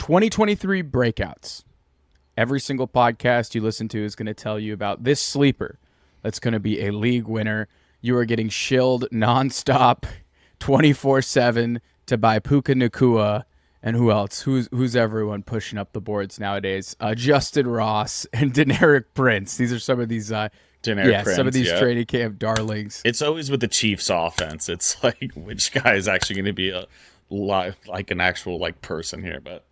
2023 breakouts. Every single podcast you listen to is going to tell you about this sleeper that's going to be a league winner. You are getting shilled nonstop, 24/7 to buy Puka Nacua. And who else? Who's everyone pushing up the boards nowadays? Justin Ross and Deneric Prince. These are some of these some of these training camp darlings. It's always with the Chiefs offense. It's like, which guy is actually going to be like an actual person here, but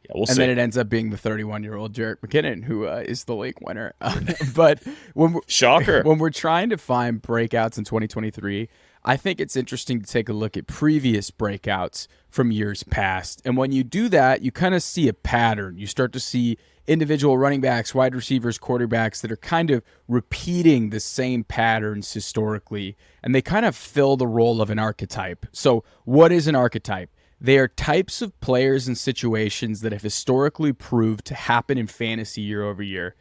yeah, we'll see. And then it ends up being the 31-year-old Jerick McKinnon, who is the league winner. But shocker, when we're trying to find breakouts in 2023, I think it's interesting to take a look at previous breakouts from years past. And when you do that, you kind of see a pattern. You start to see individual running backs, wide receivers, quarterbacks that are kind of repeating the same patterns historically, and they kind of fill the role of an archetype. So what is an archetype? They are types of players and situations that have historically proved to happen in fantasy year over year.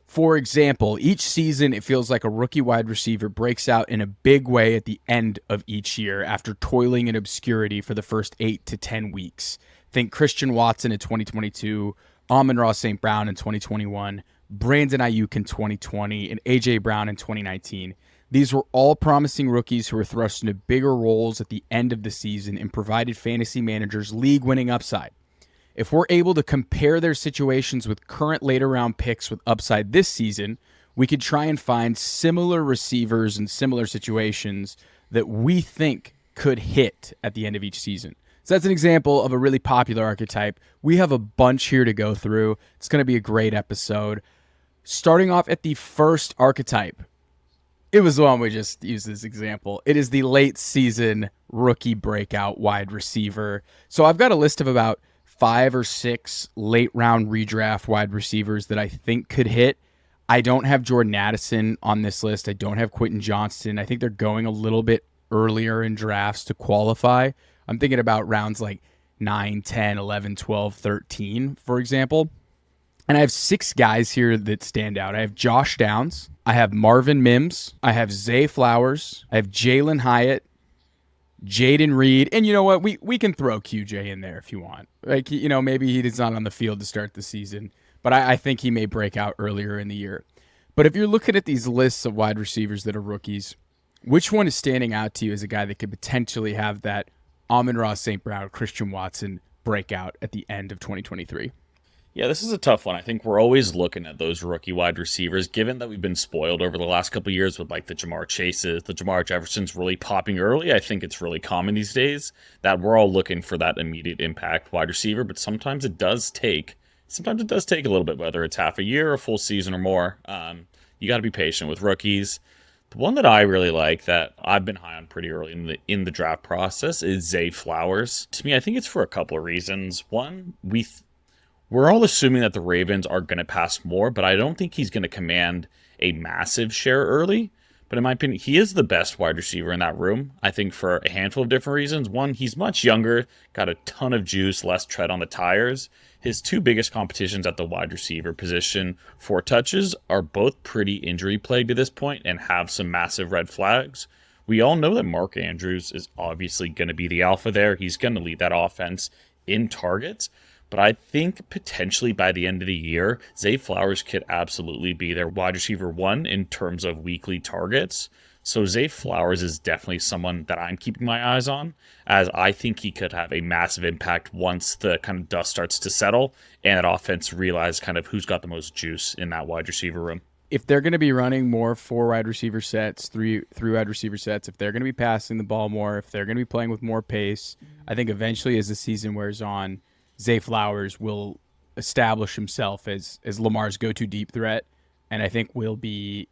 For example, each season it feels like a rookie wide receiver breaks out in a big way at the end of each year after toiling in obscurity for the first 8 to 10 weeks. Think Christian Watson in 2022, Amon-Ra St. Brown in 2021, Brandon Ayuk in 2020, and A.J. Brown in 2019. These were all promising rookies who were thrust into bigger roles at the end of the season and provided fantasy managers league-winning upside. If we're able to compare their situations with current later-round picks with upside this season, we could try and find similar receivers and similar situations that we think could hit at the end of each season. So that's an example of a really popular archetype. We have a bunch here to go through. It's going to be a great episode. Starting off at the first archetype, it was the one we just used as example. It is the late season rookie breakout wide receiver. So I've got a list of about 5 or 6 late round redraft wide receivers that I think could hit. I don't have Jordan Addison on this list. I don't have Quentin Johnston. I think they're going a little bit earlier in drafts to qualify. I'm thinking about rounds like 9, 10, 11, 12, 13, for example. And I have 6 guys here that stand out. I have Josh Downs. I have Marvin Mims. I have Zay Flowers. I have Jaylin Hyatt, Jaden Reed. And you know what? We can throw QJ in there if you want. Like, maybe he's not on the field to start the season, but I think he may break out earlier in the year. But if you're looking at these lists of wide receivers that are rookies, which one is standing out to you as a guy that could potentially have that Amon-Ra St. Brown, Christian Watson breakout at the end of 2023? Yeah, this is a tough one. I think we're always looking at those rookie wide receivers, given that we've been spoiled over the last couple of years with the Jamar Chases, the Jamar Jeffersons really popping early. I think it's really common these days that we're all looking for that immediate impact wide receiver, but sometimes it does take a little bit, whether it's half a year, a full season, or more. You got to be patient with rookies. The one that I really like that I've been high on pretty early in the draft process is Zay Flowers. To me, I think it's for a couple of reasons. One, we're all assuming that the Ravens are going to pass more, but I don't think he's going to command a massive share early. But in my opinion, he is the best wide receiver in that room, I think, for a handful of different reasons. One, he's much younger, got a ton of juice, less tread on the tires. His 2 biggest competitions at the wide receiver position for touches are both pretty injury-plagued at this point and have some massive red flags. We all know that Mark Andrews is obviously going to be the alpha there. He's going to lead that offense in targets. But I think potentially by the end of the year, Zay Flowers could absolutely be their wide receiver 1 in terms of weekly targets. So Zay Flowers is definitely someone that I'm keeping my eyes on, as I think he could have a massive impact once the kind of dust starts to settle and that offense realize kind of who's got the most juice in that wide receiver room. If they're going to be running more 4 wide receiver sets, three wide receiver sets, if they're going to be passing the ball more, if they're going to be playing with more pace, I think eventually as the season wears on, Zay Flowers will establish himself as Lamar's go-to deep threat, and I think will be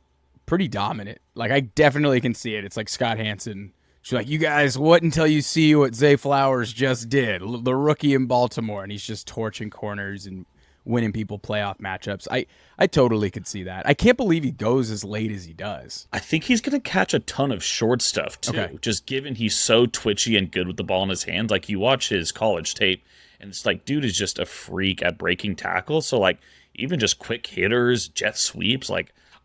pretty dominant. I definitely can see it. It's like Scott Hansen. She's like, you guys, what until you see what Zay Flowers just did, the rookie in Baltimore, and he's just torching corners and winning people playoff matchups. I totally could see that. I can't believe he goes as late as he does. I think he's going to catch a ton of short stuff, too, okay. Just given he's so twitchy and good with the ball in his hands. You watch his college tape, and it's dude is just a freak at breaking tackles. So, even just quick hitters, jet sweeps,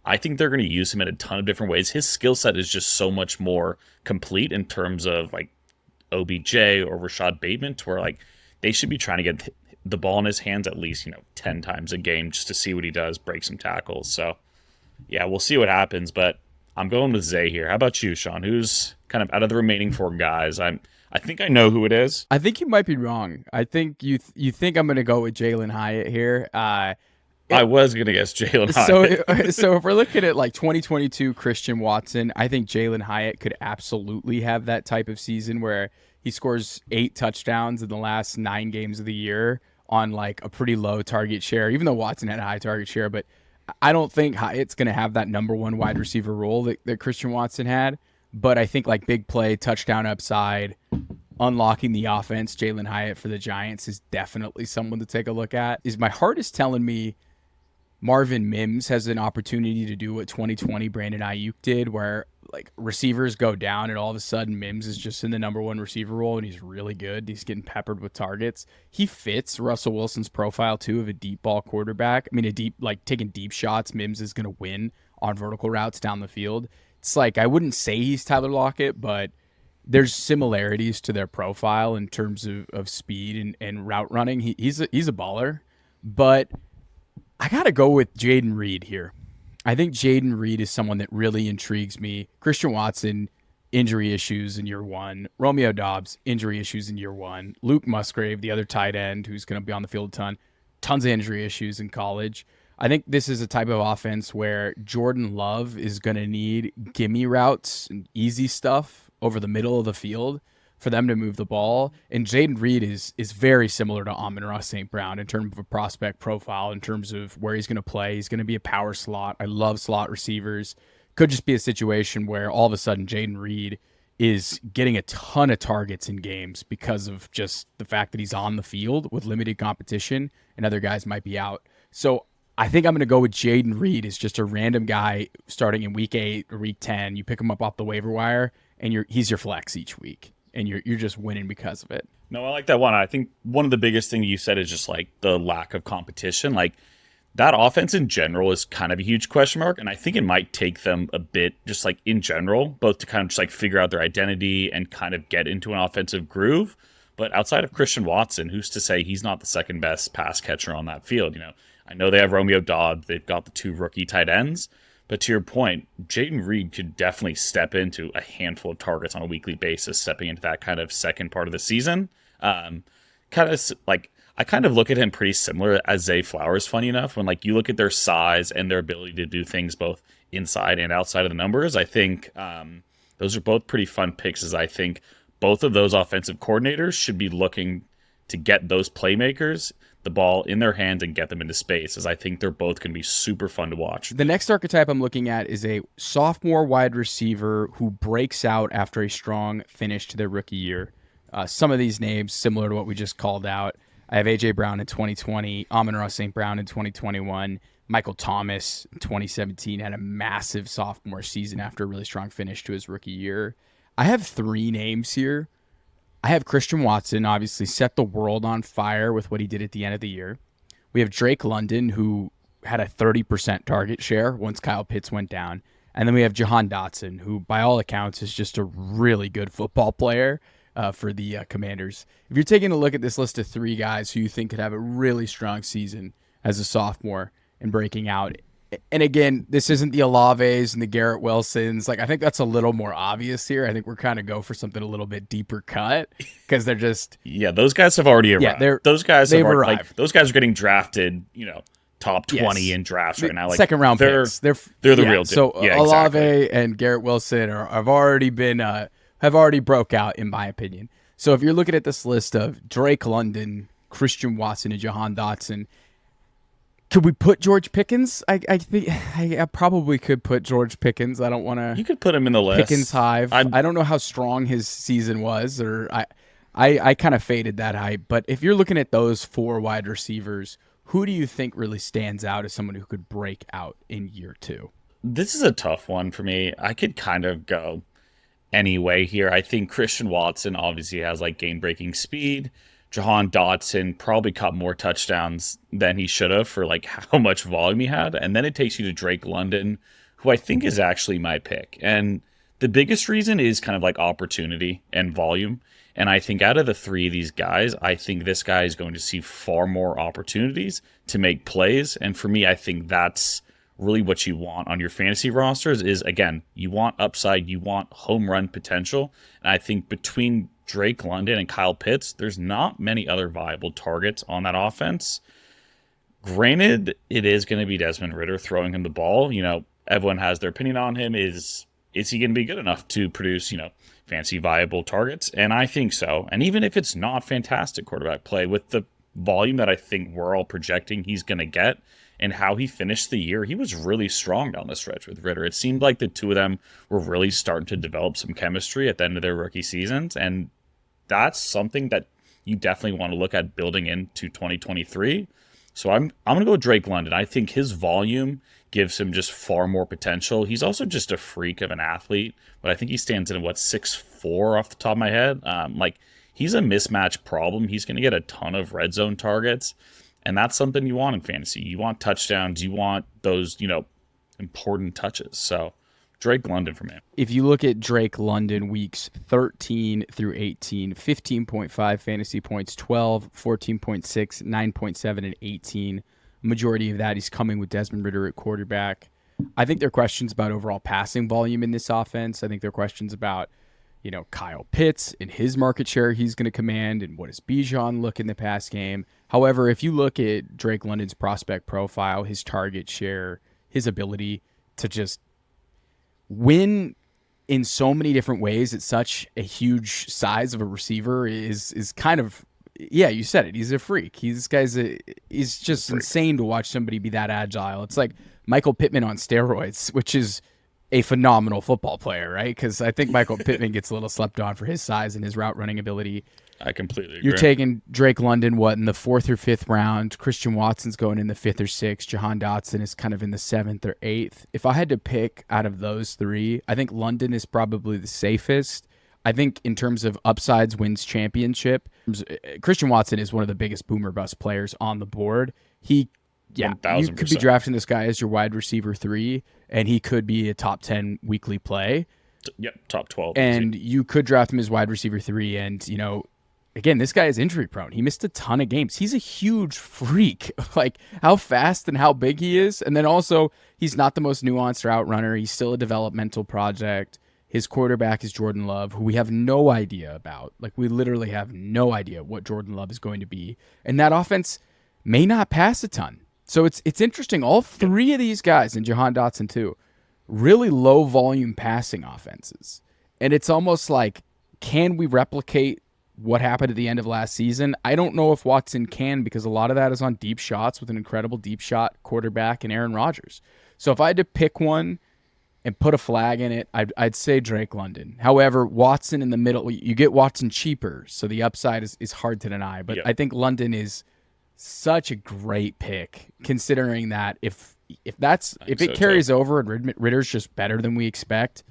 I think they're going to use him in a ton of different ways. His skill set is just so much more complete in terms of, OBJ or Rashad Bateman, to where, they should be trying to get the ball in his hands at least, 10 times a game just to see what he does, break some tackles. So, yeah, we'll see what happens, but I'm going with Zay here. How about you, Sean? Who's kind of out of the remaining four guys? I think I know who it is. I think you might be wrong. I think you think I'm going to go with Jaylin Hyatt here. I was going to guess Jaylin Hyatt. So if we're looking at like 2022 Christian Watson, I think Jaylin Hyatt could absolutely have that type of season where he scores 8 touchdowns in the last 9 games of the year on like a pretty low target share, even though Watson had a high target share. But I don't think Hyatt's going to have that number one wide receiver role that Christian Watson had. But I think like big play, touchdown upside, unlocking the offense, Jaylin Hyatt for the Giants is definitely someone to take a look at. My heart is telling me Marvin Mims has an opportunity to do what 2020 Brandon Ayuk did, where like receivers go down and all of a sudden Mims is just in the number one receiver role and he's really good. He's getting peppered with targets. He fits Russell Wilson's profile too of a deep ball quarterback. I mean, taking deep shots, Mims is going to win on vertical routes down the field. It's like, I wouldn't say he's Tyler Lockett, but there's similarities to their profile in terms of speed and route running. He's a baller, but I got to go with Jayden Reed here. I think Jayden Reed is someone that really intrigues me. Christian Watson, injury issues in year 1. Romeo Doubs, injury issues in year 1. Luke Musgrave, the other tight end who's going to be on the field a ton, tons of injury issues in college. I think this is a type of offense where Jordan Love is going to need gimme routes and easy stuff over the middle of the field for them to move the ball. And Jayden Reed is very similar to Amon-Ra St. Brown in terms of a prospect profile, in terms of where he's going to play. He's going to be a power slot. I love slot receivers. Could just be a situation where all of a sudden Jayden Reed is getting a ton of targets in games because of just the fact that he's on the field with limited competition and other guys might be out. So I think I'm going to go with Jayden Reed as just a random guy starting in week 8 or week 10. You pick him up off the waiver wire and he's your flex each week. And you're just winning because of it. No, I like that one. I think one of the biggest things you said is just like the lack of competition. Like that offense in general is kind of a huge question mark. And I think it might take them a bit just like in general, both to kind of just like figure out their identity and kind of get into an offensive groove. But outside of Christian Watson, who's to say he's not the second best pass catcher on that field? I know they have Romeo Doubs. They've got the 2 rookie tight ends. But to your point, Jayden Reed could definitely step into a handful of targets on a weekly basis, stepping into that kind of second part of the season. I kind of look at him pretty similar as Zay Flowers, funny enough, when like you look at their size and their ability to do things both inside and outside of the numbers. I think those are both pretty fun picks, as I think both of those offensive coordinators should be looking to get those playmakers the ball in their hands and get them into space, as I think they're both going to be super fun to watch. The next archetype I'm looking at is a sophomore wide receiver who breaks out after a strong finish to their rookie year. Some of these names similar to what we just called out. I have A.J. Brown in 2020, Amon-Ra St. Brown in 2021, Michael Thomas in 2017 had a massive sophomore season after a really strong finish to his rookie year. I have 3 names here. I have Christian Watson, obviously set the world on fire with what he did at the end of the year. We have Drake London, who had a 30% target share once Kyle Pitts went down. And then we have Jahan Dotson, who by all accounts is just a really good football player for the Commanders. If you're taking a look at this list of 3 guys who you think could have a really strong season as a sophomore and breaking out, and again, this isn't the Olaves and the Garrett Wilsons. Like, I think that's a little more obvious here. I think we're kind of go for something a little bit deeper cut because they're just those guys have already arrived. Yeah, those guys they've have already, arrived. like, those guys are getting drafted, top 20 in drafts right now. Like, second round picks. They're the real deal. So yeah, Olave exactly. and Garrett Wilson have already broke out, in my opinion. So if you're looking at this list of Drake London, Christian Watson, and Jahan Dotson, could we put George Pickens? I think I probably could put George Pickens. I don't want to. You could put him in the list. Pickens Hive. I don't know how strong his season was, or I kind of faded that hype. But if you're looking at those 4 wide receivers, who do you think really stands out as someone who could break out in year 2? This is a tough one for me. I could kind of go any way here. I think Christian Watson obviously has like game-breaking speed. Jahan Dotson probably caught more touchdowns than he should have for like how much volume he had. And then it takes you to Drake London, who I think is actually my pick. And the biggest reason is kind of like opportunity and volume. And I think out of the three of these guys, I think this guy is going to see far more opportunities to make plays. And for me, I think that's really what you want on your fantasy rosters is, again, you want upside, you want home run potential. And I think between Drake London and Kyle Pitts, there's not many other viable targets on that offense. Granted, it is going to be Desmond Ridder throwing him the ball. Everyone has their opinion on him. Is he going to be good enough to produce, fancy viable targets? And I think so. And even if it's not fantastic quarterback play, with the volume that I think we're all projecting he's going to get and how he finished the year, he was really strong down the stretch with Ridder. It seemed like the two of them were really starting to develop some chemistry at the end of their rookie seasons. And that's something that you definitely want to look at building into 2023. So I'm going to go Drake London. I think his volume gives him just far more potential. He's also just a freak of an athlete, but I think he stands in 6'4" off the top of my head. He's a mismatch problem. He's going to get a ton of red zone targets, and that's something you want in fantasy. You want touchdowns. You want those, important touches. So Drake London for me. If you look at Drake London weeks 13 through 18, 15.5 fantasy points, 12, 14.6, 9.7, and 18. Majority of that he's coming with Desmond Ridder at quarterback. I think there are questions about overall passing volume in this offense. I think there are questions about, Kyle Pitts and his market share he's going to command, and what does Bijan look in the pass game. However, if you look at Drake London's prospect profile, his target share, his ability to just win in so many different ways at such a huge size of a receiver is kind of, yeah, you said it. He's a freak. He's just insane to watch somebody be that agile. It's like Michael Pittman on steroids, which is a phenomenal football player, right? Because I think Michael Pittman gets a little slept on for his size and his route running ability. I completely agree. You're taking Drake London, in the 4th or 5th round. Christian Watson's going in the 5th or 6th. Jahan Dotson is kind of in the 7th or 8th. If I had to pick out of those three, I think London is probably the safest. I think in terms of upsides wins championship, Christian Watson is one of the biggest boomer bust players on the board. You could be drafting this guy as your wide receiver 3, and he could be a top 10 weekly play. Yep, top 12. And you could draft him as wide receiver 3, and, again, this guy is injury prone. He missed a ton of games. He's a huge freak, like how fast and how big he is. And then also, he's not the most nuanced route runner. He's still a developmental project. His quarterback is Jordan Love, who we have no idea about. Like, we literally have no idea what Jordan Love is going to be. And that offense may not pass a ton. So it's interesting. All three of these guys, and Jahan Dotson too, really low volume passing offenses. And it's almost like, can we replicate what happened at the end of last season? I don't know if Watson can, because a lot of that is on deep shots with an incredible deep shot quarterback in Aaron Rodgers. So if I had to pick one and put a flag in it, I'd say Drake London. However, Watson in the middle, you get Watson cheaper, so the upside is hard to deny. But I think London is such a great pick, considering that if it carries over and Ritter's just better than we expect,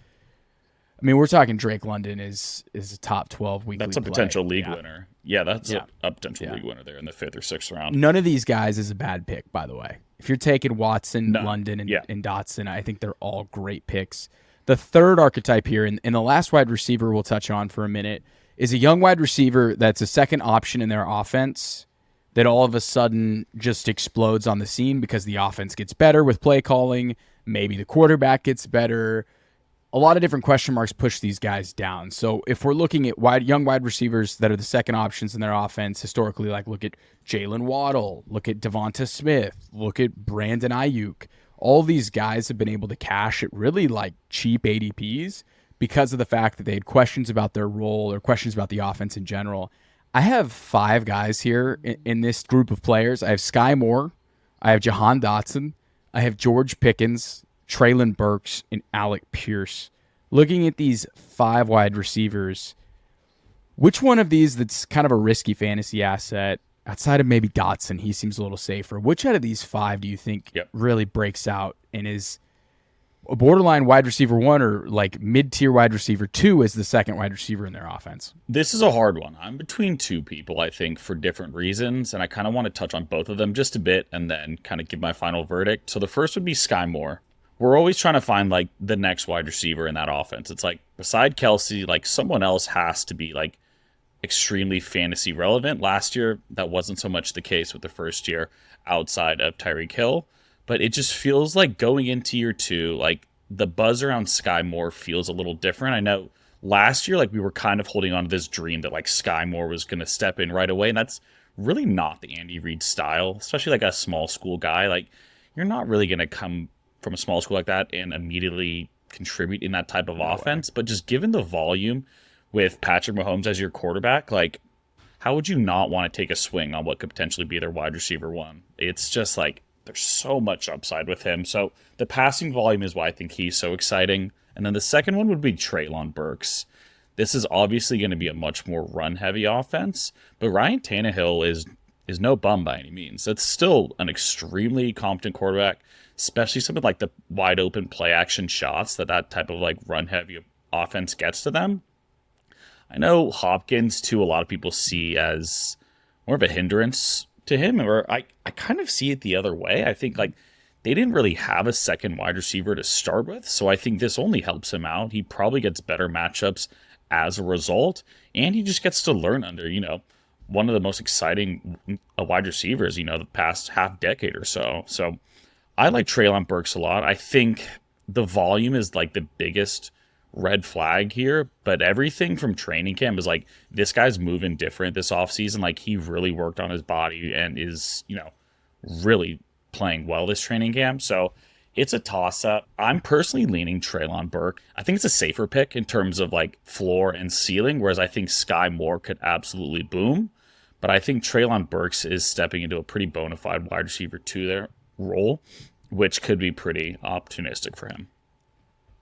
I mean, we're talking Drake London is a top 12 weekly. That's a potential league winner. Yeah, that's a potential league winner there in the 5th or 6th round. None of these guys is a bad pick, by the way. If you're taking Watson, London, and Dotson, I think they're all great picks. The third archetype here, and the last wide receiver we'll touch on for a minute, is a young wide receiver that's a second option in their offense that all of a sudden just explodes on the scene because the offense gets better with play calling. Maybe the quarterback gets better. A lot of different question marks push these guys down. So if we're looking at young wide receivers that are the second options in their offense, historically, like look at Jaylin Waddle, look at Devonta Smith, look at Brandon Ayuk. All these guys have been able to cash at really like cheap ADPs because of the fact that they had questions about their role or questions about the offense in general. I have 5 guys here in this group of players. I have Sky Moore, I have Jahan Dotson, I have George Pickens, Treylon Burks, and Alec Pierce. Looking at these 5 wide receivers, which one of these that's kind of a risky fantasy asset, outside of maybe Dotson, he seems a little safer. Which out of these 5 do you think really breaks out and is a borderline wide receiver 1 or like mid-tier wide receiver 2 as the second wide receiver in their offense? This is a hard one. I'm between 2 people, I think, for different reasons, and I kind of want to touch on both of them just a bit and then kind of give my final verdict. So the first would be Sky Moore. We're always trying to find like the next wide receiver in that offense. It's like beside Kelsey, like someone else has to be like extremely fantasy relevant. Last year, that wasn't so much the case with the first year outside of Tyreek Hill, but it just feels like going into year two, like the buzz around Sky Moore feels a little different. I know last year, like we were kind of holding on to this dream that like Sky Moore was going to step in right away, and that's really not the Andy Reid style, especially like a small school guy. Like you're not really going to come from a small school like that and immediately contribute in that type of offense. But just given the volume with Patrick Mahomes as your quarterback, like how would you not want to take a swing on what could potentially be their wide receiver one? It's just like there's so much upside with him. So the passing volume is why I think he's so exciting. And then the second one would be Treylon Burks. This is obviously going to be a much more run-heavy offense, but Ryan Tannehill is no bum by any means. That's still an extremely competent quarterback, especially something like the wide-open play-action shots that type of like run-heavy offense gets to them. I know Hopkins, too, a lot of people see as more of a hindrance to him, or I kind of see it the other way. I think like they didn't really have a second wide receiver to start with, so I think this only helps him out. He probably gets better matchups as a result, and he just gets to learn under, one of the most exciting wide receivers, the past half decade or so. So I like Treylon Burks a lot. I think the volume is like the biggest red flag here, but everything from training camp is like this guy's moving different this offseason. Like he really worked on his body and is, really playing well this training camp. So it's a toss-up. I'm personally leaning Treylon Burke. I think it's a safer pick in terms of like floor and ceiling, whereas I think Sky Moore could absolutely boom. But I think Treylon Burks is stepping into a pretty bona fide wide receiver 2 there role, which could be pretty opportunistic for him.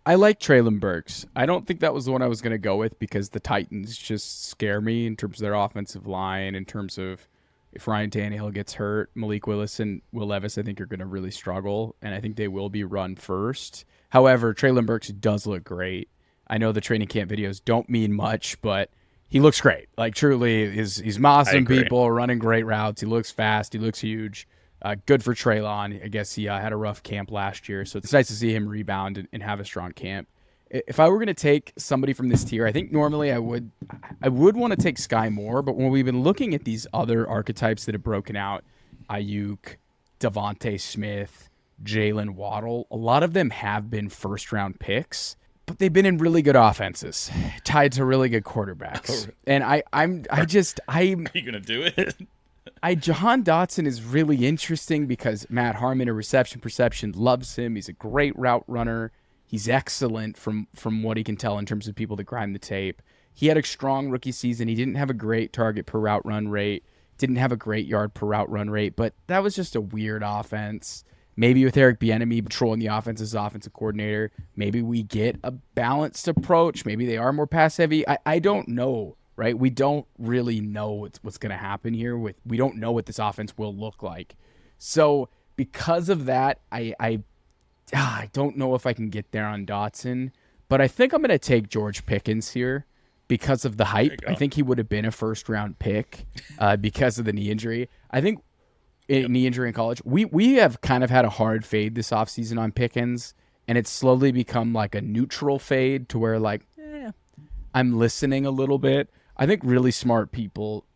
I like Treylon Burks. I don't think that was the one I was going to go with because the Titans just scare me in terms of their offensive line, in terms of if Ryan Tannehill gets hurt, Malik Willis and Will Levis, I think are going to really struggle, and I think they will be run first. However, Treylon Burks does look great. I know the training camp videos don't mean much, but he looks great. Like truly, he's mossing people, running great routes. He looks fast. He looks huge. Good for Treylon. I guess he had a rough camp last year, so it's nice to see him rebound and have a strong camp. If I were going to take somebody from this tier, I think normally I would want to take Sky Moore, but when we've been looking at these other archetypes that have broken out, Ayuk, Devonta Smith, Jaylin, Waddle, a lot of them have been first-round picks, but they've been in really good offenses, tied to really good quarterbacks. And are you going to do it? Jahan Dotson is really interesting because Matt Harmon of Reception Perception loves him. He's a great route runner. He's excellent from what he can tell in terms of people that grind the tape. He had a strong rookie season. He didn't have a great target per route run rate, didn't have a great yard per route run rate, but that was just a weird offense. Maybe with Eric Bieniemy patrolling the offense as offensive coordinator, maybe we get a balanced approach. Maybe they are more pass heavy. I don't know, right? We don't really know what's going to happen here. We don't know what this offense will look like. So because of that, I don't know if I can get there on Dotson, but I think I'm going to take George Pickens here because of the hype. I think he would have been a first-round pick because of the knee injury. I think knee injury in college. We have kind of had a hard fade this offseason on Pickens, and it's slowly become like a neutral fade to where like, I'm listening a little bit. I think really smart people,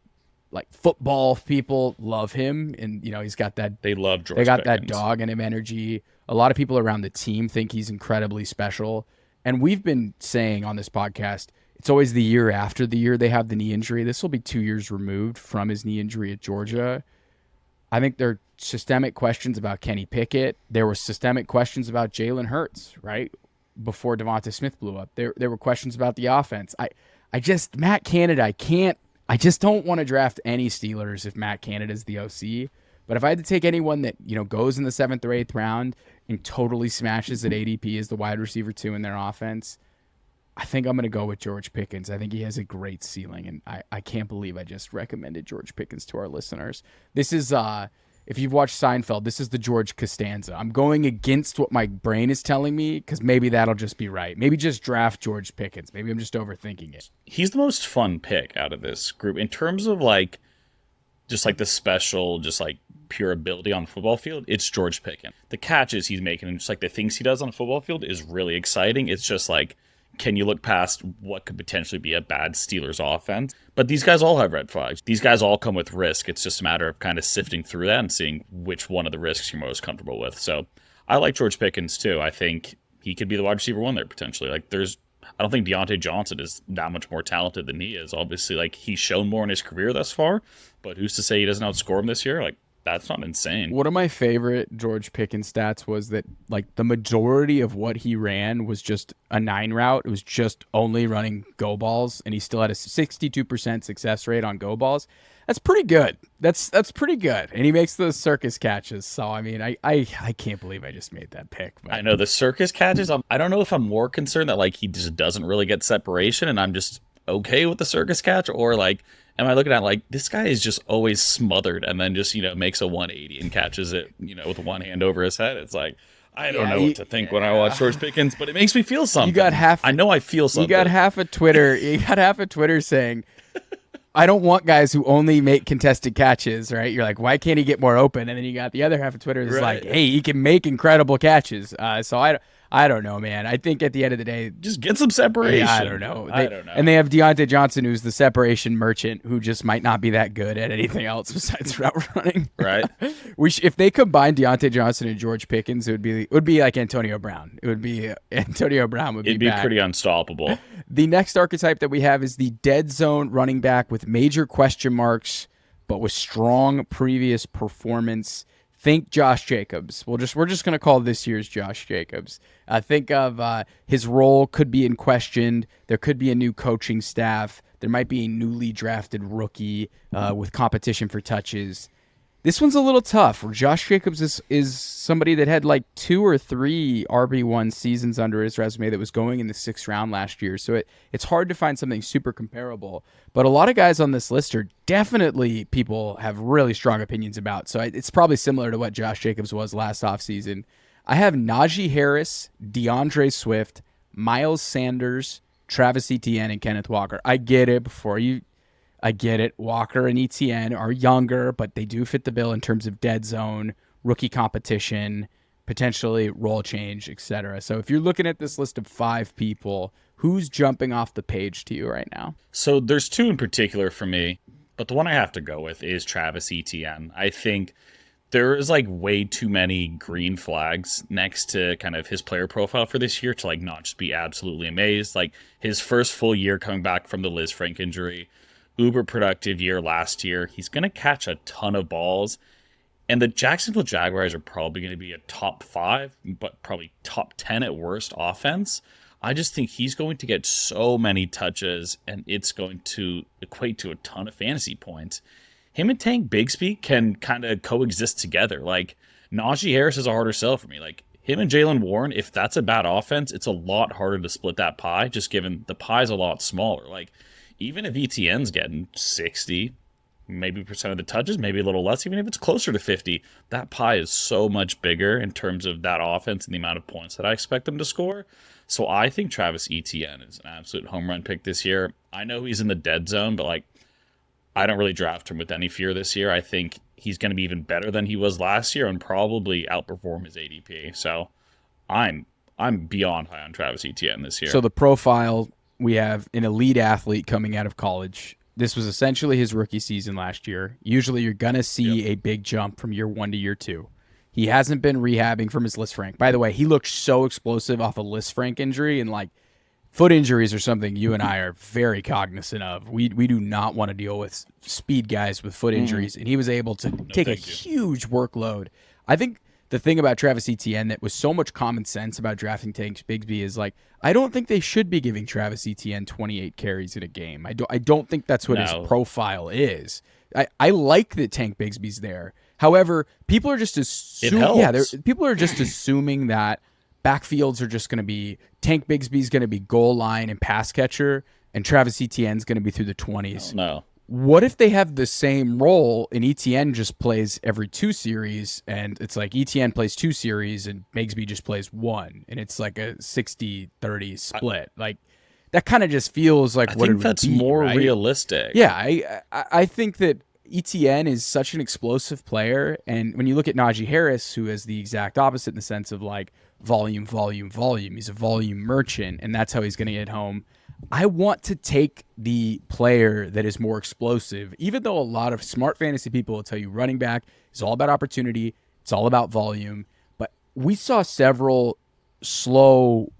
like football people, love him, and he's got that. They love George. They got Pickens. that dog in him energy. A lot of people around the team think he's incredibly special, and we've been saying on this podcast, it's always the year after the year they have the knee injury. This will be 2 years removed from his knee injury at Georgia. I think there are systemic questions about Kenny Pickett. There were systemic questions about Jalen Hurts, right? Before Devonta Smith blew up. There were questions about the offense. Matt Canada, I just don't want to draft any Steelers if Matt Canada is the OC. But if I had to take anyone that, goes in the 7th or 8th round and totally smashes at ADP as the wide receiver 2 in their offense, I think I'm going to go with George Pickens. I think he has a great ceiling, and I can't believe I just recommended George Pickens to our listeners. This is, if you've watched Seinfeld, this is the George Costanza. I'm going against what my brain is telling me because maybe that'll just be right. Maybe just draft George Pickens. Maybe I'm just overthinking it. He's the most fun pick out of this group in terms of like, just like the special, just like pure ability on the football field. It's George Pickens. The catches he's making and just like the things he does on the football field is really exciting. It's just like, can you look past what could potentially be a bad Steelers offense? But these guys all have red flags. These guys all come with risk. It's just a matter of kind of sifting through that and seeing which one of the risks you're most comfortable with. So I like George Pickens too. I think he could be the wide receiver one there potentially. Like I don't think Deontay Johnson is that much more talented than he is. Obviously, like he's shown more in his career thus far, but who's to say he doesn't outscore him this year? Like that's not insane. One of my favorite George Pickens stats was that like the majority of what he ran was just a 9 route. It was just only running go balls, and he still had a 62% success rate on go balls. That's pretty good. That's pretty good. And he makes those circus catches. So I mean, I can't believe I just made that pick. But. I know the circus catches. I don't know if I'm more concerned that like he just doesn't really get separation, and I'm just okay with the circus catch, or like am I looking at like this guy is just always smothered and then just makes a 180 and catches it with one hand over his head? It's like I don't know what to think when I watch George Pickens, but it makes me feel something. I know I feel something. You got half of Twitter saying I don't want guys who only make contested catches, right? You're like, why can't he get more open? And then you got the other half of Twitter that's like, hey, he can make incredible catches. So I don't know, man. I think at the end of the day, just get some separation. I don't know. I don't know. And they have Deontay Johnson, who's the separation merchant, who just might not be that good at anything else besides route running. Right. If they combined Deontay Johnson and George Pickens, it would be like Antonio Brown. It would be Antonio Brown would be. It'd be pretty unstoppable. The next archetype that we have is the dead zone running back with major question marks, but with strong previous performance. Think Josh Jacobs. We're just going to call this year's Josh Jacobs. Think of his role could be in question. There could be a new coaching staff. There might be a newly drafted rookie with competition for touches. This one's a little tough. Josh Jacobs is somebody that had like 2 or 3 RB1 seasons under his resume that was going in the 6th round last year. So it's hard to find something super comparable. But a lot of guys on this list are definitely people have really strong opinions about. So it's probably similar to what Josh Jacobs was last offseason. I have Najee Harris, DeAndre Swift, Miles Sanders, Travis Etienne, and Kenneth Walker. I get it. Walker and Etienne are younger, but they do fit the bill in terms of dead zone, rookie competition, potentially role change, etc. So if you're looking at this list of 5 people, who's jumping off the page to you right now? So there's 2 in particular for me, but the one I have to go with is Travis Etienne. I think there is like way too many green flags next to kind of his player profile for this year to like not just be absolutely amazed. Like his first full year coming back from the Liz Frank injury, uber productive year last year. He's going to catch a ton of balls. And the Jacksonville Jaguars are probably going to be a top 5, but probably top 10 at worst offense. I just think he's going to get so many touches, and it's going to equate to a ton of fantasy points. Him and Tank Bigsby can kind of coexist together. Like, Najee Harris is a harder sell for me. Like, him and Jaylen Warren, if that's a bad offense, it's a lot harder to split that pie, just given the pie's a lot smaller. Like, even if ETN's getting 60, maybe percent of the touches, maybe a little less, even if it's closer to 50, that pie is so much bigger in terms of that offense and the amount of points that I expect them to score. So I think Travis Etienne is an absolute home run pick this year. I know he's in the dead zone, but like I don't really draft him with any fear this year. I think he's going to be even better than he was last year and probably outperform his ADP. So I'm beyond high on Travis Etienne this year. So the profile, we have an elite athlete coming out of college. This was essentially his rookie season last year. Usually you're going to see a big jump from year 1 to year 2. He hasn't been rehabbing from his Lisfranc. By the way, he looked so explosive off a Lisfranc injury, and like foot injuries are something you and I are very cognizant of. We do not want to deal with speed guys with foot injuries, and he was able to take a huge workload. I think the thing about Travis Etienne that was so much common sense about drafting Tank Bigsby is like, I don't think they should be giving Travis Etienne 28 carries in a game. I don't think that's what his profile is. I like that Tank Bigsby's there. However, people are just people are just assuming that backfields are just going to be Tank Bigsby's going to be goal line and pass catcher, and Travis Etienne's going to be through the 20s. No. What if they have the same role and Etienne just plays every 2 series, and it's like Etienne plays 2 series and Bigsby just plays 1, and it's like a 60-30 split? Like that kind of just feels like what it would be. I think that's more realistic. Yeah, I think that ETN is such an explosive player, and when you look at Najee Harris, who is the exact opposite in the sense of like volume, volume, volume, he's a volume merchant, and that's how he's going to get home. I want to take the player that is more explosive, even though a lot of smart fantasy people will tell you running back is all about opportunity, it's all about volume. But we saw several slow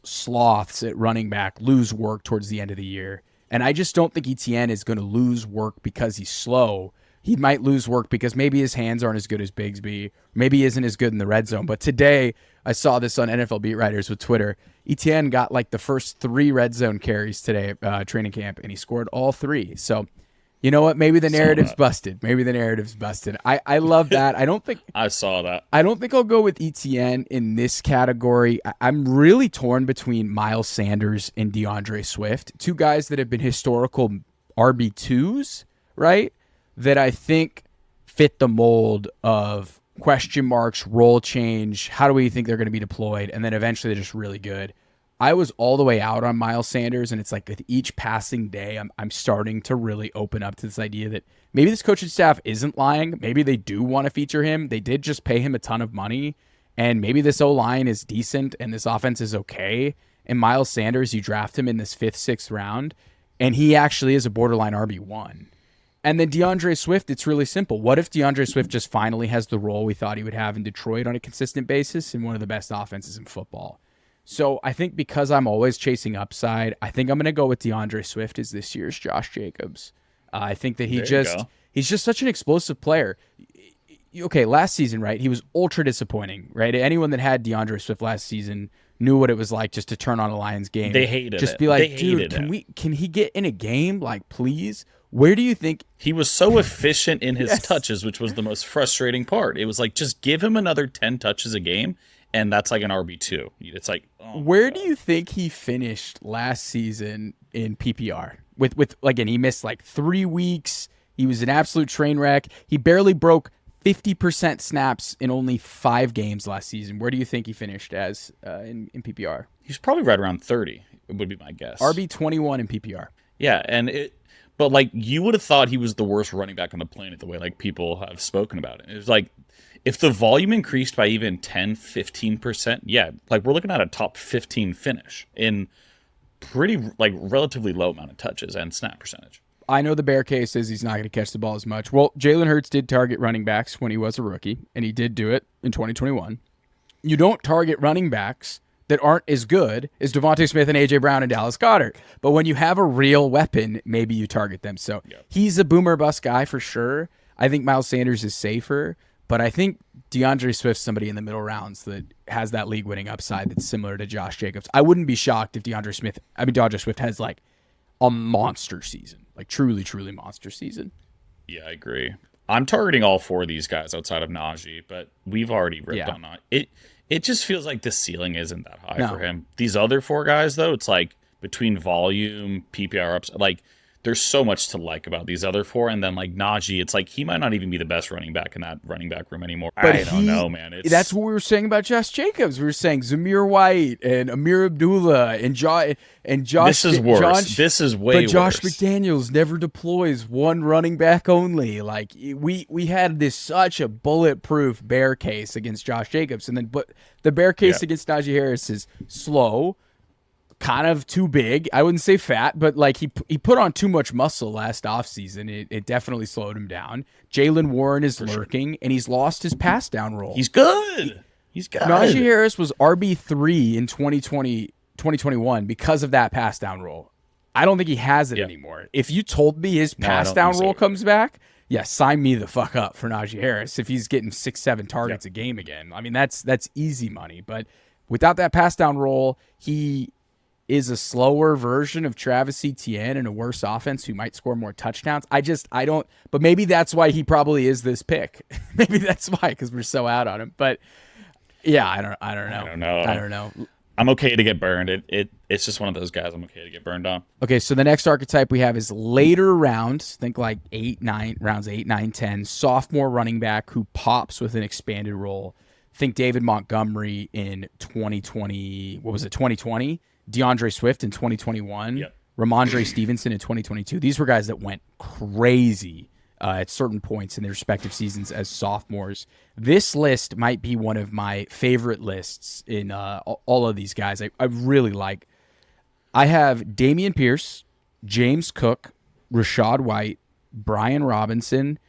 sloths at running back lose work towards the end of the year. And I just don't think ETN is going to lose work because he's slow. He might lose work because maybe his hands aren't as good as Bigsby. Maybe he isn't as good in the red zone. But today, I saw this on NFL Beat Writers with Twitter. ETN got like the first 3 red zone carries today at training camp, and he scored all 3. So, you know what? Maybe the narrative's busted. Maybe the narrative's busted. I love that. I don't think I saw that. I don't think I'll go with ETN in this category. I'm really torn between Miles Sanders and DeAndre Swift, 2 guys that have been historical RB2s, right? That I think fit the mold of question marks, role change, how do we think they're going to be deployed, and then eventually they're just really good. I was all the way out on Miles Sanders, and it's like with each passing day, I'm starting to really open up to this idea that maybe this coaching staff isn't lying. Maybe they do want to feature him. They did just pay him a ton of money, and maybe this O-line is decent and this offense is okay. And Miles Sanders, you draft him in this 5th, 6th round, and he actually is a borderline RB1. And then DeAndre Swift, it's really simple. What if DeAndre Swift just finally has the role we thought he would have in Detroit on a consistent basis in one of the best offenses in football? So I think because I'm always chasing upside, I think I'm going to go with DeAndre Swift as this year's Josh Jacobs. I think that he's just such an explosive player. Okay, last season, right? He was ultra disappointing, right? Anyone that had DeAndre Swift last season knew what it was like just to turn on a Lions game. They hated just it. Be like, dude, can he get in a game? Like, please. Where do you think he was so efficient in his touches, which was the most frustrating part? It was like, just give him another 10 touches a game, and that's like an RB2. It's like, where do you think he finished last season in PPR? With again, he missed like 3 weeks. He was an absolute train wreck. He barely broke 50% snaps in only 5 games last season. Where do you think he finished as in PPR? He's probably right around 30. It would be my guess. RB21 in PPR. Yeah, but like you would have thought he was the worst running back on the planet the way like people have spoken about it. It was like if the volume increased by even 10, 15%, yeah, like we're looking at a top 15 finish in pretty like relatively low amount of touches and snap percentage. I know the bear case is he's not going to catch the ball as much. Well, Jalen Hurts did target running backs when he was a rookie, and he did do it in 2021. You don't target running backs that aren't as good as Devonta Smith and A.J. Brown and Dallas Goedert. But when you have a real weapon, maybe you target them. So he's a boomer bust guy for sure. I think Miles Sanders is safer, but I think DeAndre Swift's somebody in the middle rounds that has that league-winning upside that's similar to Josh Jacobs. I wouldn't be shocked if DeAndre Swift has like a monster season, like truly, truly monster season. Yeah, I agree. I'm targeting all 4 of these guys outside of Najee, but we've already ripped on Najee. It just feels like the ceiling isn't that high for him. These other 4 guys, though, it's like between volume, PPR ups, like there's so much to like about these other 4. And then like Najee, it's like he might not even be the best running back in that running back room anymore. But I don't know, man. That's what we were saying about Josh Jacobs. We were saying Zamir White and Amir Abdullah and Josh. This is worse. This is way worse. But Josh McDaniels never deploys one running back only. Like we had this such a bulletproof bear case against Josh Jacobs, and then but the bear case against Najee Harris is slow. Kind of too big. I wouldn't say fat, but like he put on too much muscle last offseason. It definitely slowed him down. Jaylen Warren is lurking, and he's lost his pass down role. He's good. He's good. Najee Harris was RB3 in 2021 because of that pass down role. I don't think he has it anymore. If you told me his pass down role comes back, sign me the fuck up for Najee Harris if he's getting 6-7 targets a game again. I mean, that's easy money. But without that pass down role, he is a slower version of Travis Etienne and a worse offense who might score more touchdowns. I don't, but maybe that's why he probably is this pick. Maybe that's why, because we're so out on him. But yeah, I don't know. I'm okay to get burned. It's just one of those guys I'm okay to get burned on. Okay, so the next archetype we have is later rounds. Think like 8, 9, 10. Sophomore running back who pops with an expanded role. Think David Montgomery in 2020. What was it, 2020? DeAndre Swift in 2021, Rhamondre Stevenson in 2022. These were guys that went crazy at certain points in their respective seasons as sophomores. This list might be one of my favorite lists in all of these guys. I really like. I have Dameon Pierce, James Cook, Rachaad White, Brian Robinson.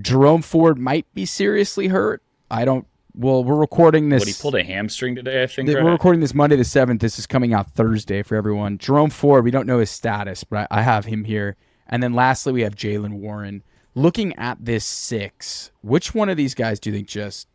Jerome Ford might be seriously hurt. I don't. Well, we're recording this. What, he pulled a hamstring today, I think. We're recording this Monday the 7th. This is coming out Thursday for everyone. Jerome Ford, we don't know his status, but I have him here. And then lastly, we have Jaylen Warren. Looking at this 6, which one of these guys do you think just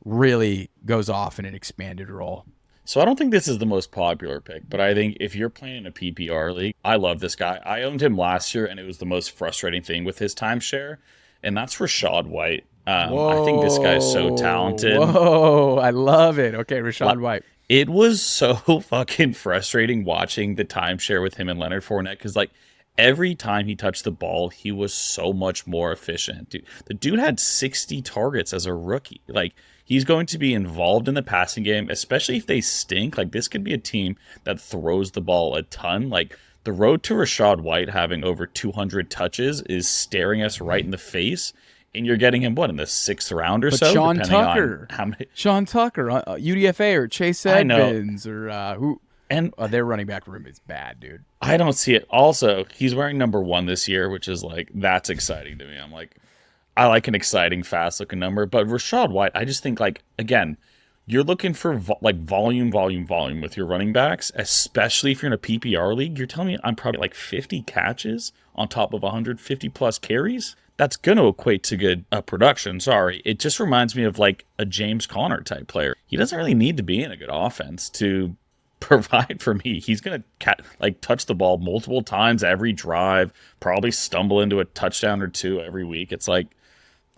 really goes off in an expanded role? So I don't think this is the most popular pick, but I think if you're playing in a PPR league, I love this guy. I owned him last year, and it was the most frustrating thing with his timeshare, and that's Rachaad White. I think this guy is so talented. Whoa, I love it. Okay, Rachaad White. It was so fucking frustrating watching the timeshare with him and Leonard Fournette, because like every time he touched the ball, he was so much more efficient. Dude, the dude had 60 targets as a rookie. Like, he's going to be involved in the passing game, especially if they stink. Like, this could be a team that throws the ball a ton. Like, the road to Rachaad White having over 200 touches is staring us right in the face. And you're getting him, what, in the 6th round or so? Sean Tucker. Sean Tucker, UDFA or Chase Edmonds or who? And their running back room is bad, dude. I don't see it. Also, he's wearing number 1 this year, which is like, that's exciting to me. I'm like, I like an exciting, fast-looking number. But Rachaad White, I just think, like, again, you're looking for volume with your running backs, especially if you're in a PPR league. You're telling me I'm probably like 50 catches on top of 150 plus carries? That's going to equate to good production. Sorry. It just reminds me of like a James Conner type player. He doesn't really need to be in a good offense to provide for me. He's going to touch the ball multiple times every drive, probably stumble into a touchdown or 2 every week. It's like,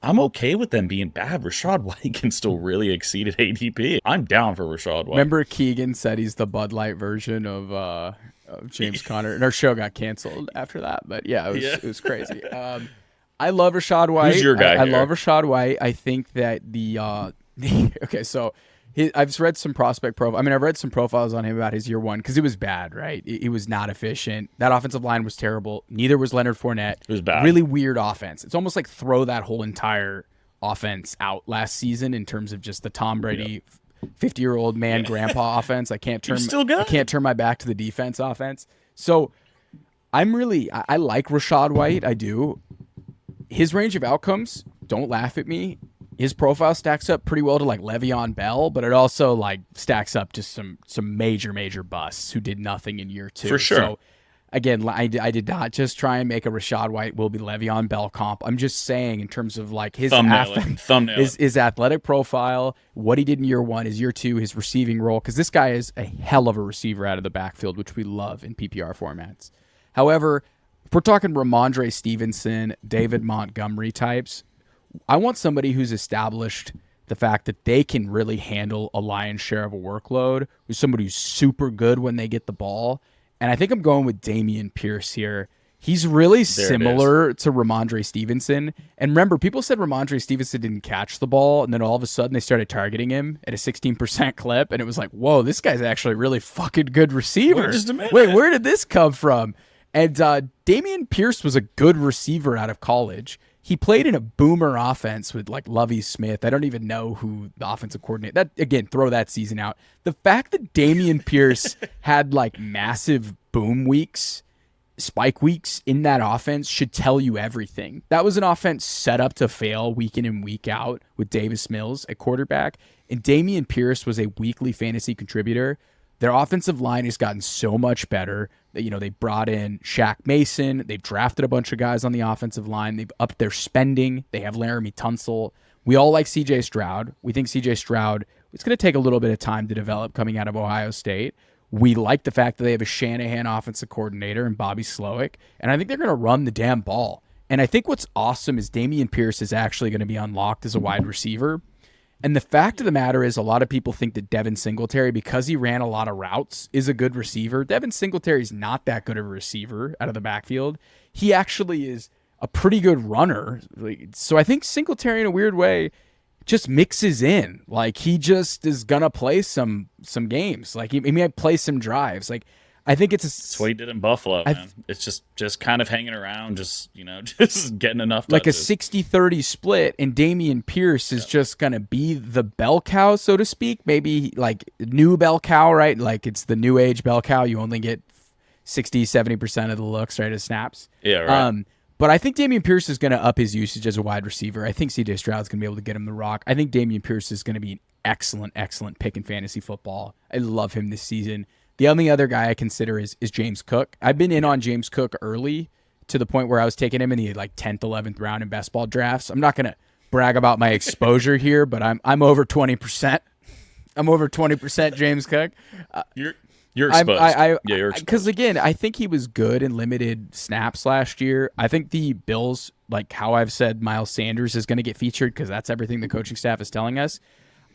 I'm okay with them being bad. Rachaad White can still really exceed at ADP. I'm down for Rachaad White. Remember Keegan said he's the Bud Light version of James Conner, and our show got canceled after that. But yeah, it was crazy. I love Rachaad White. Who's your guy? I love Rachaad White. I think that okay, so I've read some prospect profile. I mean, I've read some profiles on him about his year 1 because it was bad, right? It was not efficient. That offensive line was terrible. Neither was Leonard Fournette. It was bad. Really weird offense. It's almost like throw that whole entire offense out last season in terms of just the Tom Brady 50-year-old man grandpa offense. I can't turn my back to the defense offense. So I like Rachaad White. I do. His range of outcomes, don't laugh at me. His profile stacks up pretty well to like Le'Veon Bell, but it also like stacks up to some major busts who did nothing in year 2. For sure. So again, I did not just try and make a Rachaad White will be Le'Veon Bell comp. I'm just saying in terms of like his his athletic profile, what he did in year 1, his year 2, his receiving role, because this guy is a hell of a receiver out of the backfield, which we love in PPR formats. However, if we're talking Rhamondre Stevenson, David Montgomery types, I want somebody who's established the fact that they can really handle a lion's share of a workload, who's somebody who's super good when they get the ball. And I think I'm going with Dameon Pierce here. He's really similar to Rhamondre Stevenson. And remember, people said Rhamondre Stevenson didn't catch the ball, and then all of a sudden they started targeting him at a 16% clip, and it was like, whoa, this guy's actually a really fucking good receiver. Wait, where did this come from? And Dameon Pierce was a good receiver out of college. He played in a boomer offense with like Lovie Smith. I don't even know who the offensive coordinator. That again, throw that season out. The fact that Dameon Pierce had like massive boom weeks, spike weeks in that offense should tell you everything. That was an offense set up to fail week in and week out with Davis Mills at quarterback, and Dameon Pierce was a weekly fantasy contributor. Their offensive line has gotten so much better. They brought in Shaq Mason. They've drafted a bunch of guys on the offensive line. They've upped their spending. They have Laramie Tunsil. We all like C.J. Stroud. We think C.J. Stroud, it's going to take a little bit of time to develop coming out of Ohio State. We like the fact that they have a Shanahan offensive coordinator and Bobby Slowick, and I think they're going to run the damn ball. And I think what's awesome is Dameon Pierce is actually going to be unlocked as a wide receiver. And the fact of the matter is a lot of people think that Devin Singletary, because he ran a lot of routes, is a good receiver. Devin Singletary is not that good of a receiver out of the backfield. He actually is a pretty good runner. So I think Singletary, in a weird way, just mixes in. Like, he just is going to play some games. Like, he might play some drives. Like, I think it's That's what he did in Buffalo, I man. It's just kind of hanging around, just just getting enough like a touches. 60-30 split, and Dameon Pierce is just going to be the bell cow, so to speak. Maybe like new bell cow, right? Like it's the new age bell cow. You only get 60-70% of the looks, right, as snaps. Yeah, right. But I think Dameon Pierce is going to up his usage as a wide receiver. I think CJ Stroud's going to be able to get him the rock. I think Dameon Pierce is going to be an excellent pick in fantasy football. I love him this season. The only other guy I consider is James Cook. I've been in on James Cook early to the point where I was taking him in the like 10th, 11th round in best ball drafts. I'm not going to brag about my exposure here, but I'm over 20%. I'm over 20% James Cook. You're exposed. Yeah, you're exposed. Because again, I think he was good in limited snaps last year. I think the Bills, like how I've said, Miles Sanders is going to get featured because that's everything the coaching staff is telling us.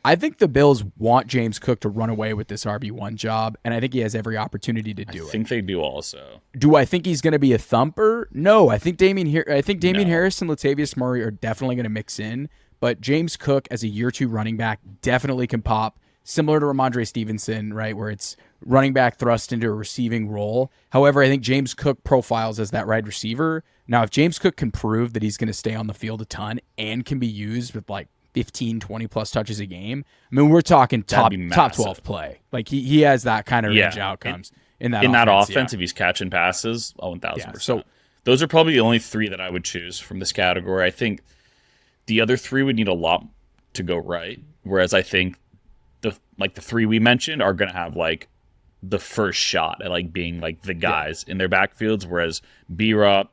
I think the Bills want James Cook to run away with this RB1 job, and I think he has every opportunity to do it. I think they do also. Do I think he's going to be a thumper? No, I think Damien Harris and Latavius Murray are definitely going to mix in, but James Cook as a year 2 running back definitely can pop, similar to Rhamondre Stevenson, right, where it's running back thrust into a receiving role. However, I think James Cook profiles as that wide receiver. Now, if James Cook can prove that he's going to stay on the field a ton and can be used with like 15, 20 plus touches a game, I mean, we're talking top 12 play. Like he has that kind of range outcomes in that offense. If he's catching passes, 1,000%. So those are probably the only 3 that I would choose from this category. I think the other 3 would need a lot to go right. Whereas I think the 3 we mentioned are going to have like the first shot at like being like the guys in their backfields. Whereas B-Rob,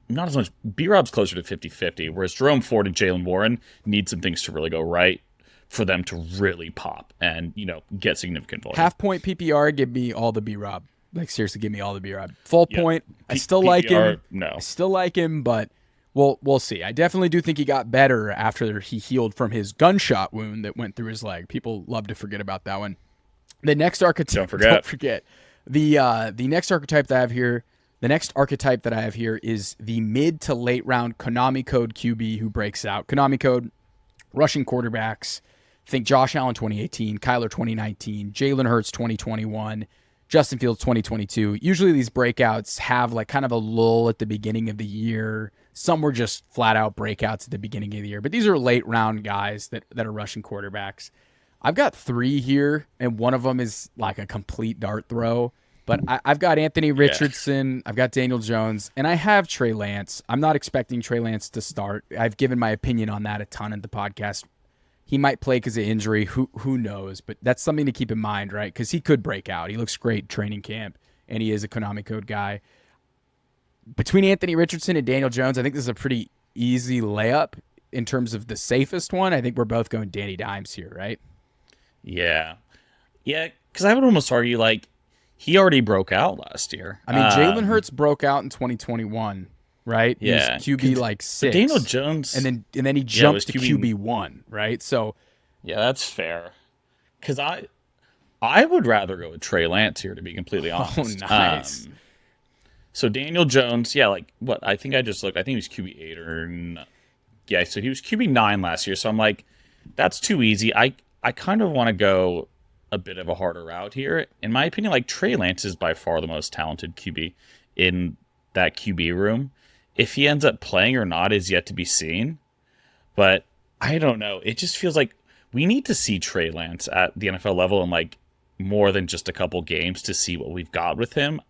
not as much. B-Rob's closer to 50-50, whereas Jerome Ford and Jaylen Warren need some things to really go right for them to really pop and, get significant volume. Half point PPR, give me all the B-Rob. Like, seriously, give me all the B-Rob. Full point, I still like him. No. I still like him, but we'll see. I definitely do think he got better after he healed from his gunshot wound that went through his leg. People love to forget about that one. The next archetype. Don't forget. The next archetype that I have here. The next archetype that I have here is the mid to late round Konami code QB who breaks out. Konami code, rushing quarterbacks. Think Josh Allen 2018, Kyler 2019, Jalen Hurts 2021, Justin Fields 2022. Usually these breakouts have like kind of a lull at the beginning of the year. Some were just flat out breakouts at the beginning of the year. But these are late round guys that are rushing quarterbacks. I've got 3 here, and one of them is like a complete dart throw. But I've got Anthony Richardson, I've got Daniel Jones, and I have Trey Lance. I'm not expecting Trey Lance to start. I've given my opinion on that a ton in the podcast. He might play because of injury. Who knows? But that's something to keep in mind, right? Because he could break out. He looks great training camp, and he is a Konami code guy. Between Anthony Richardson and Daniel Jones, I think this is a pretty easy layup in terms of the safest one. I think we're both going Danny Dimes here, right? Yeah. Yeah, because I would almost argue, like, he already broke out last year. I mean, Jalen Hurts broke out in 2021, right? Yeah, he was QB like 6. Daniel Jones, and then he jumped to QB1, right? So, yeah, that's fair. Because I would rather go with Trey Lance here, to be completely honest. Oh, nice. So Daniel Jones, yeah, like what? I think I just looked. I think he was QB8 or yeah. So he was QB9 last year. So I'm like, that's too easy. I kind of want to go a bit of a harder route here. In my opinion, like Trey Lance is by far the most talented QB in that QB room. If he ends up playing or not is yet to be seen. But I don't know. It just feels like we need to see Trey Lance at the NFL level in like more than just a couple games to see what we've got with him.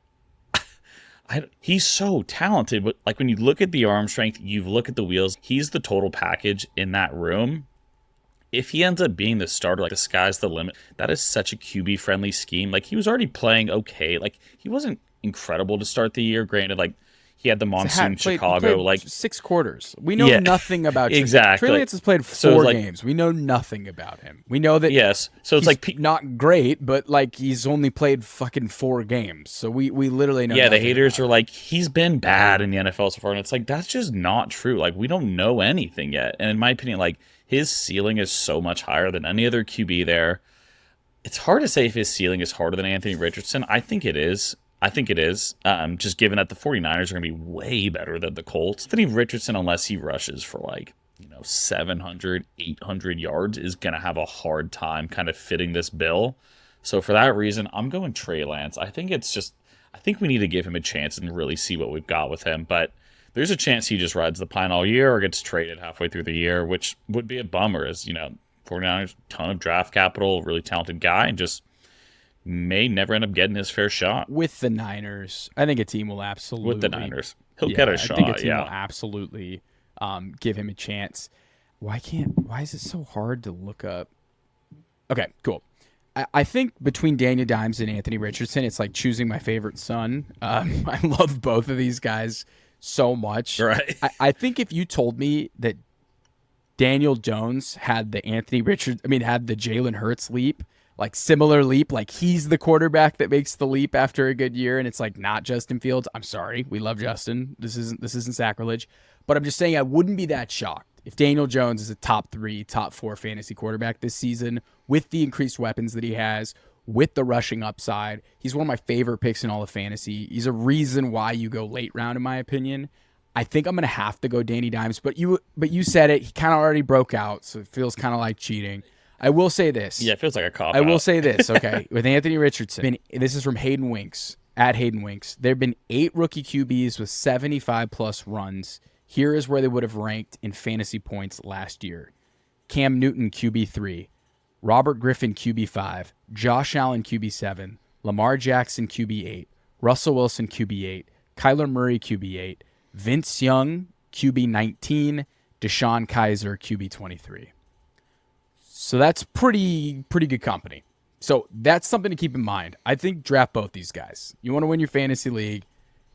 He's so talented, but like when you look at the arm strength, you look at the wheels, he's the total package in that room. If he ends up being the starter, like the sky's the limit. That is such a QB-friendly scheme. Like, he was already playing okay. Like, he wasn't incredible to start the year. Granted, like, he had the monsoon Chicago. Like 6 quarters. We know nothing about Trey. Exactly. Trey Lance has played 4 games. We know nothing about him. We know that so it's like not great, but like he's only played fucking 4 games. So we literally know. Yeah, the haters are like, he's been bad in the NFL so far, and it's like that's just not true. Like, we don't know anything yet. And in my opinion, like his ceiling is so much higher than any other QB there. It's hard to say if his ceiling is harder than Anthony Richardson. I think it is. Just given that the 49ers are going to be way better than the Colts. Anthony Richardson, unless he rushes for 700, 800 yards, is going to have a hard time kind of fitting this bill. So for that reason, I'm going Trey Lance. I think we need to give him a chance and really see what we've got with him. But there's a chance he just rides the pine all year or gets traded halfway through the year, which would be a bummer. As 49ers, ton of draft capital, really talented guy, and just may never end up getting his fair shot with the Niners. I think a team will absolutely with the Niners. He'll get a shot. I think a team will absolutely give him a chance. Why is it so hard to look up? Okay, cool. I think between Daniel Dimes and Anthony Richardson, it's like choosing my favorite son. I love both of these guys so much. Right. I think if you told me that Daniel Jones had the Jalen Hurts leap, like similar leap, like he's the quarterback that makes the leap after a good year, and it's like not Justin Fields. I'm sorry, we love Justin. This isn't sacrilege, but I'm just saying I wouldn't be that shocked if Daniel Jones is a top 3, top 4 fantasy quarterback this season with the increased weapons that he has, with the rushing upside. He's one of my favorite picks in all of fantasy. He's a reason why you go late round, in my opinion. I think I'm going to have to go Danny Dimes, but you said it. He kind of already broke out, so it feels kind of like cheating. I will say this. Yeah, it feels like a cop-out. I will say this, okay? With Anthony Richardson, this is from Hayden Winks, at Hayden Winks. There have been 8 rookie QBs with 75-plus runs. Here is where they would have ranked in fantasy points last year. Cam Newton, QB3. Robert Griffin, QB5. Josh Allen, QB7. Lamar Jackson, QB8. Russell Wilson, QB8. Kyler Murray, QB8. Vince Young, QB19. Deshaun Kaiser, QB23. So that's pretty good company. So that's something to keep in mind. I think draft both these guys. You want to win your fantasy league,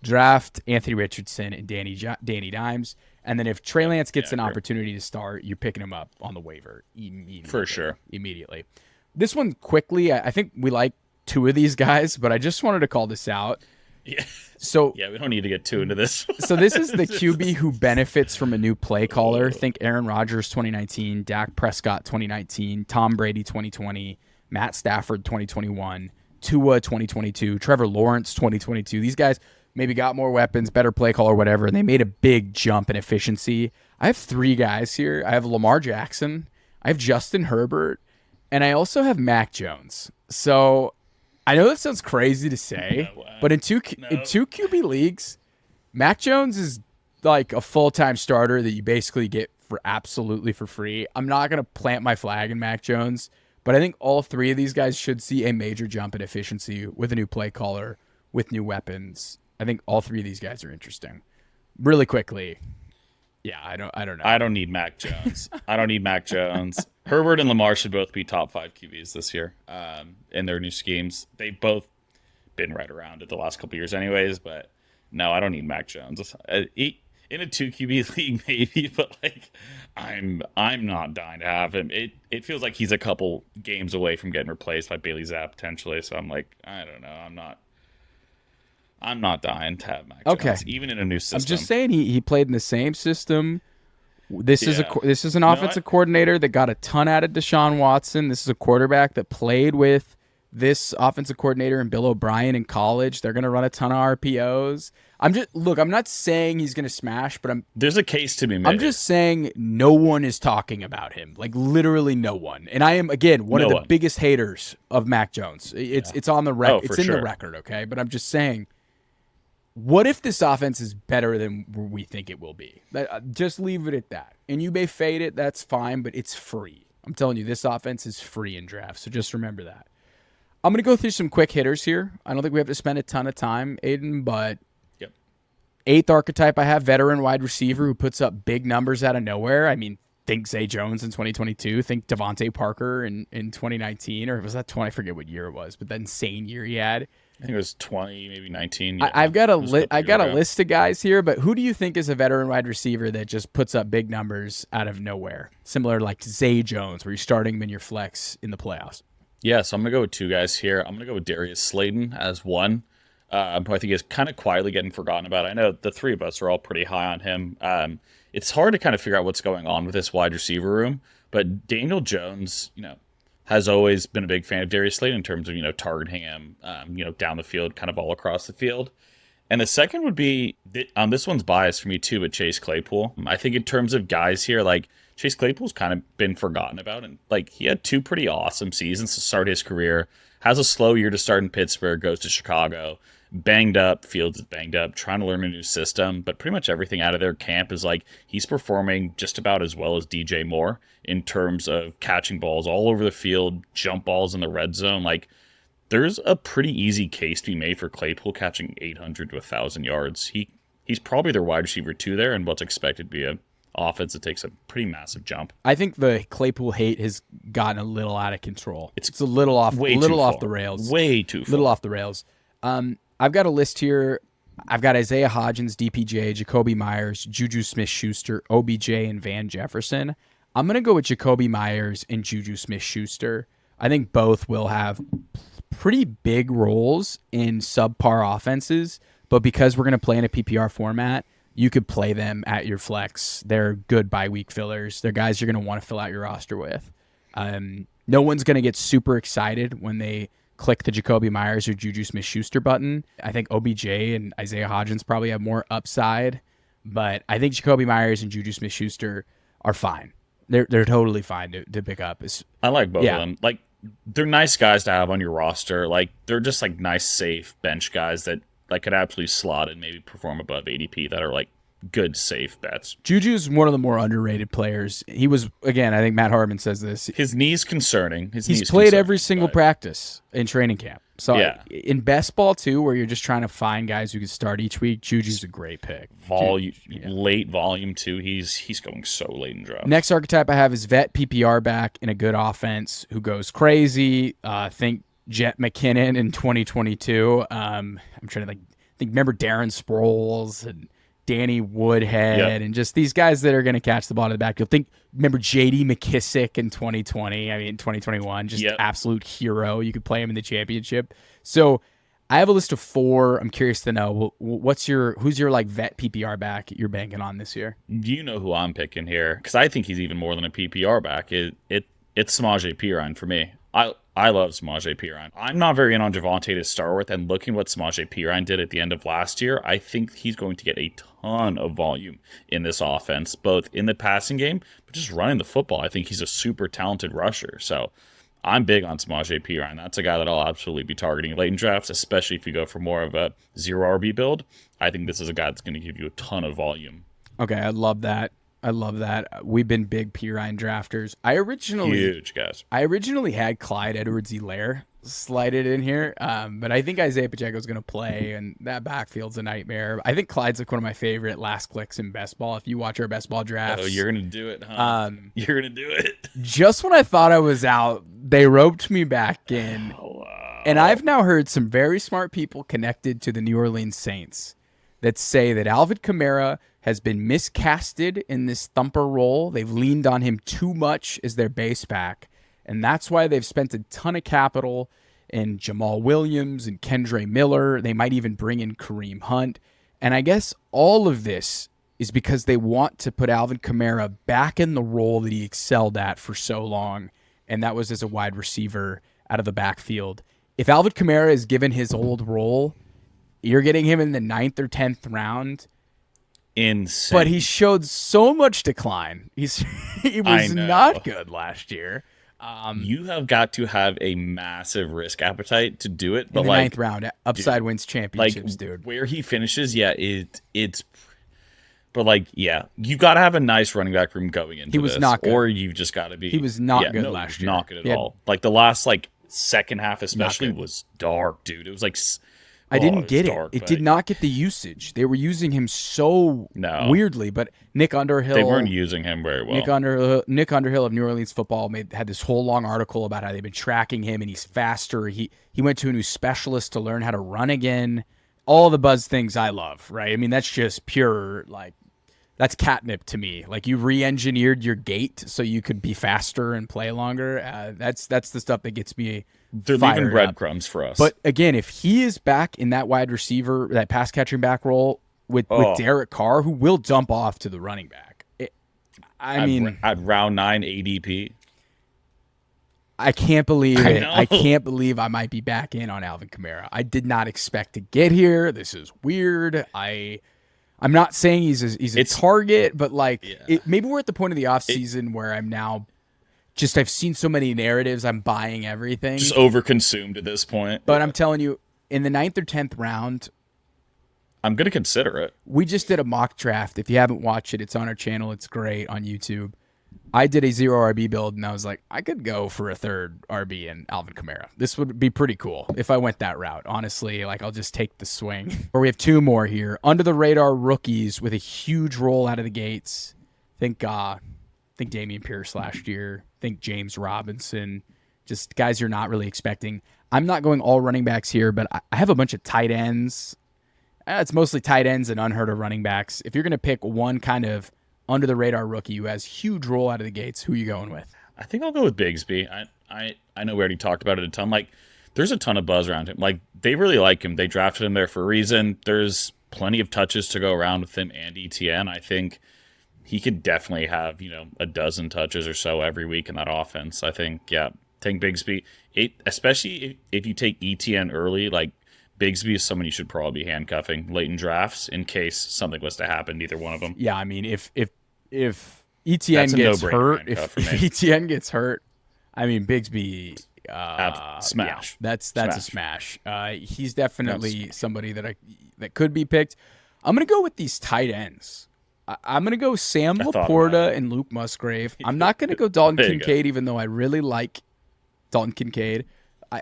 draft Anthony Richardson and Danny Dimes. And then if Trey Lance gets an opportunity to start, you're picking him up on the waiver immediately. For sure. Immediately. This one, quickly, I think we like 2 of these guys, but I just wanted to call this out. Yeah. So yeah, we don't need to get too into this. So this is the QB who benefits from a new play caller. Think Aaron Rodgers 2019, Dak Prescott 2019, Tom Brady 2020, Matt Stafford 2021, Tua 2022, Trevor Lawrence 2022. These guys maybe got more weapons, better play caller, whatever, and they made a big jump in efficiency. I have 3 guys here. I have Lamar Jackson, I have Justin Herbert, and I also have Mac Jones. So I know that sounds crazy to say, but in two QB leagues, Mac Jones is like a full-time starter that you basically get for absolutely for free. I'm not going to plant my flag in Mac Jones, but I think all 3 of these guys should see a major jump in efficiency with a new play caller, with new weapons. I think all 3 of these guys are interesting. Really quickly. Yeah, I don't know. I don't need Mac Jones. Herbert and Lamar should both be top 5 QBs this year in their new schemes. They've both been right around it the last couple years anyways, but no, I don't need Mac Jones. In a 2 QB league maybe, but like I'm not dying to have him. It feels like he's a couple games away from getting replaced by Bailey Zapp potentially, so I'm like, I don't know. I'm not dying to have Mac Jones, even in a new system. I'm just saying he played in the same system. This is an offensive coordinator that got a ton out of Deshaun Watson. This is a quarterback that played with this offensive coordinator and Bill O'Brien in college. They're going to run a ton of RPOs. I'm not saying he's going to smash, but there's a case to be made. I'm just saying no one is talking about him. Like literally no one. And I am, again, one of the biggest haters of Mac Jones. It's on the record. It's in the record, okay? But I'm just saying, what if this offense is better than we think it will be? Just leave it at that. And you may fade it, that's fine, but it's free. I'm telling you, this offense is free in drafts, so just remember that. I'm going to go through some quick hitters here. I don't think we have to spend a ton of time, Aiden, but 8th archetype I have, veteran wide receiver who puts up big numbers out of nowhere. I mean, think Zay Jones in 2022. Think Devonta Parker in 2019, or was that 20? I forget what year it was, but that insane year he had. I think it was 20, maybe 19. Yeah, I've got a list of guys here, but who do you think is a veteran wide receiver that just puts up big numbers out of nowhere? Similar like Zay Jones, where you're starting him in your flex in the playoffs. Yeah, so I'm going to go with 2 guys here. I'm going to go with Darius Slayton as one. Who I think is kind of quietly getting forgotten about. I know the 3 of us are all pretty high on him. It's hard to kind of figure out what's going on with this wide receiver room, but Daniel Jones, has always been a big fan of Darius Slayton in terms of, targeting him, down the field, kind of all across the field. And the second would be, this one's biased for me too, but Chase Claypool. I think in terms of guys here, like Chase Claypool's kind of been forgotten about, and like he had 2 pretty awesome seasons to start his career. Has a slow year to start in Pittsburgh, goes to Chicago, banged up. Fields is banged up, trying to learn a new system, but pretty much everything out of their camp is like he's performing just about as well as DJ Moore in terms of catching balls all over the field, jump balls in the red zone. Like there's a pretty easy case to be made for Claypool catching 800 to 1,000 yards. He's probably their wide receiver 2 there, and what's expected to be a offense that takes a pretty massive jump. I think the Claypool hate has gotten a little out of control. It's a little off the rails. Way too far. Little off the rails. I've got a list here. I've got Isaiah Hodgins, DPJ, Jacoby Myers, Juju Smith-Schuster, OBJ, and Van Jefferson. I'm going to go with Jacoby Myers and Juju Smith-Schuster. I think both will have pretty big roles in subpar offenses, but because we're going to play in a PPR format, you could play them at your flex. They're good bye-week fillers. They're guys you're going to want to fill out your roster with. No one's going to get super excited when they click the Jacoby Myers or Juju Smith-Schuster button. I think OBJ and Isaiah Hodgins probably have more upside, but I think Jacoby Myers and Juju Smith-Schuster are fine. They're totally fine to pick up. I like both of them. Like they're nice guys to have on your roster. Like they're just like nice, safe bench guys that like could absolutely slot and maybe perform above ADP that are like good, safe bets. Juju's one of the more underrated players. He was, again, I think Matt Hartman says this. His knee's concerning. He's played every single practice in training camp. So in best ball too, where you're just trying to find guys who can start each week, Juju's a great pick. Late volume too. He's going so late in draft. Next archetype I have is vet PPR back in a good offense who goes crazy. Think Jet McKinnon in 2022. I'm trying to think. Remember Darren Sproles and Danny Woodhead and just these guys that are going to catch the ball in the backfield. Remember J.D. McKissick in 2020. I mean, 2021, just absolute hero. You could play him in the championship. So I have a list of 4. I'm curious to know who's your like vet PPR back you're banking on this year? You know who I'm picking here because I think he's even more than a PPR back. It's Samaje Perine for me. I love Samaje Perine. I'm not very in on Devonta to start with, and looking what Samaje Perine did at the end of last year, I think he's going to get a ton of volume in this offense, both in the passing game, but just running the football. I think he's a super talented rusher. So I'm big on Samaje Perine. That's a guy that I'll absolutely be targeting late in drafts, especially if you go for more of a 0 RB build. I think this is a guy that's going to give you a ton of volume. Okay, I love that. We've been big Perine drafters. Huge guys. I originally had Clyde Edwards-Helaire slided in here, but I think Isaiah Pacheco's going to play, and that backfield's a nightmare. I think Clyde's like one of my favorite last clicks in best ball. If you watch our best ball drafts, you're going to do it, huh? You're going to do it. Just when I thought I was out, they roped me back in, and I've now heard some very smart people connected to the New Orleans Saints that say that Alvin Kamara has been miscasted in this thumper role. They've leaned on him too much as their base back, and that's why they've spent a ton of capital in Jamal Williams and Kendre Miller. They might even bring in Kareem Hunt. And I guess all of this is because they want to put Alvin Kamara back in the role that he excelled at for so long, and that was as a wide receiver out of the backfield. If Alvin Kamara is given his old role, you're getting him in the 9th or 10th round. Insane. But he showed so much decline. He was not good last year. You have got to have a massive risk appetite to do it. But in the 9th round, upside wins championships, dude. Where he finishes, it's. But you got to have a nice running back room going into this. He was not good. Or you've just got to be. He was not good last year. Not good at all. Like the last second half especially was dark, dude. It was like. I didn't get it. It did not get the usage. They were using him so weirdly, but Nick Underhill... They weren't using him very well. Nick Underhill of New Orleans Football had this whole long article about how they've been tracking him, and he's faster. He went to a new specialist to learn how to run again. All the buzz things I love, right? I mean, that's just pure, that's catnip to me. Like, you re-engineered your gait so you could be faster and play longer. That's the stuff that gets me They're leaving breadcrumbs for us. But again, if he is back in that wide receiver, that pass catching back role with Derek Carr, who will dump off to the running back. At round 9 ADP. I can't believe it. I can't believe I might be back in on Alvin Kamara. I did not expect to get here. This is weird. I'm not saying he's a target, but like maybe we're at the point of the offseason where I'm now I've seen so many narratives, I'm buying everything. Just overconsumed at this point. But I'm telling you, in the 9th or 10th round, I'm going to consider it. We just did a mock draft. If you haven't watched it, it's on our channel. It's great on YouTube. I did a 0 RB build, and I was like, I could go for a 3rd RB in Alvin Kamara. This would be pretty cool if I went that route. Honestly, like I'll just take the swing. Or we have 2 more here. Under the radar rookies with a huge roll out of the gates. Think Dameon Pierce last year. Think James Robinson. Just guys you're not really expecting. I'm not going all running backs here, but I have a bunch of tight ends. It's mostly tight ends and unheard of running backs. If you're going to pick one kind of under the radar rookie who has huge roll out of the gates, who are you going with? I think I'll go with Bigsby. I know we already talked about it a ton. Like, there's a ton of buzz around him. Like, they really like him. They drafted him there for a reason. There's plenty of touches to go around with him and ETN. I think he could definitely have, a dozen touches or so every week in that offense. I think, take Bigsby. Especially if you take ETN early, like, Bigsby is someone you should probably be handcuffing late in drafts in case something was to happen to either one of them. Yeah, I mean, if ETN gets hurt, if ETN gets hurt, I mean, Bigsby, smash. Yeah, that's a smash. He's definitely somebody that could be picked. I'm gonna go with these tight ends. I'm gonna go Sam Laporta and Luke Musgrave. I'm not gonna go Dalton Kincaid, even though I really like Dalton Kincaid.